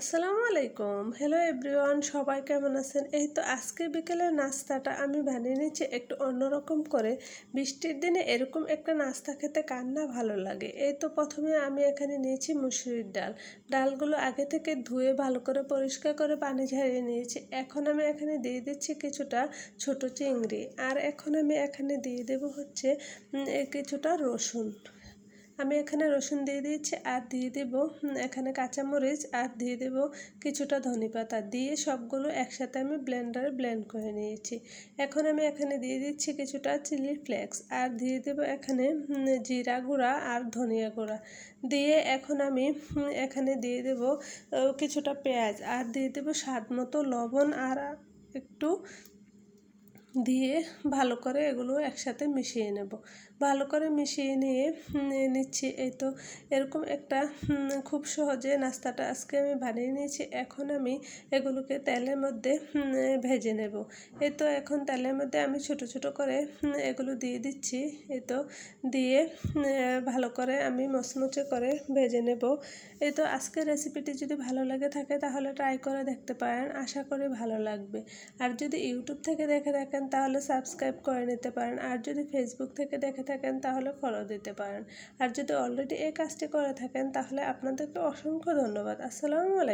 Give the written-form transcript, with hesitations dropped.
আসসালামু আলাইকুম। Hello everyone, সবাই কেমন আছেন? এই তো আজকে বিকেলের নাস্তাটা আমি বানিয়ে নিচ্ছি একটু অন্যরকম করে। বৃষ্টির দিনে এরকম একটা নাস্তা খেতে কার না ভালো লাগে। এই তো প্রথমে আমি এখানে নিয়েছি মুসুরির ডাল। ডালগুলো আগে থেকে ধুয়ে ভালো করে পরিষ্কার করে পানি ঝরিয়ে নিয়েছি। এখন আমি এখানে দিয়ে দিচ্ছি কিছুটা ছোট চিংড়ি। আর এখন আমি এখানে দিয়ে দেবো হচ্ছে কিছুটা রসুন। আমি এখানে রসুন দিয়ে দিয়েছি আর দিয়ে দেব এখানে কাঁচামরিচ আর দিয়ে দেব কিছুটা ধনেপাতা দিয়ে সবগুলো একসাথে আমি ব্লেন্ডারে ব্লেন্ড করে নিয়েছি। এখন আমি এখানে দিয়ে দিচ্ছি কিছুটা চিলি ফ্লেক্স আর দিয়ে দেব এখানে জিরা গুঁড়া আর ধনিয়া গুঁড়া দিয়ে এখন আমি এখানে দিয়ে দেব কিছুটা পেঁয়াজ আর দিয়ে দেব স্বাদ মতো লবণ আর একটু দিয়ে ভালো করে এগুলো একসাথে মিশিয়ে নেব। ভালো করে মিশিয়ে নিয়ে নিচ্ছি। এই তো এরকম একটা খুব সহজে নাস্তাটা আজকে আমি বানিয়ে নিয়েছি। এখন আমি এগুলোকে তেলের মধ্যে ভেজে নেব। এই তো এখন তেলের মধ্যে আমি ছোট ছোট করে এগুলো দিয়ে দিচ্ছি। এই তো দিয়ে ভালো করে আমি মচমচে করে ভেজে নেব। এই তো আজকের রেসিপিটি যদি ভালো লাগে থাকে তাহলে ট্রাই করে দেখতে পারেন, আশা করি ভালো লাগবে। আর যদি ইউটিউব থেকে দেখে থাকেন তাহলে সাবস্ক্রাইব করে নিতে পারেন, আর যদি ফেসবুক থেকে দেখে থাকেন তাহলে ফলো দিতে পারেন। আর যদি অলরেডি এই কাজটি করে থাকেন তাহলে আপনাদেরকে অসংখ্য ধন্যবাদ। আসসালামু আলাইকুম।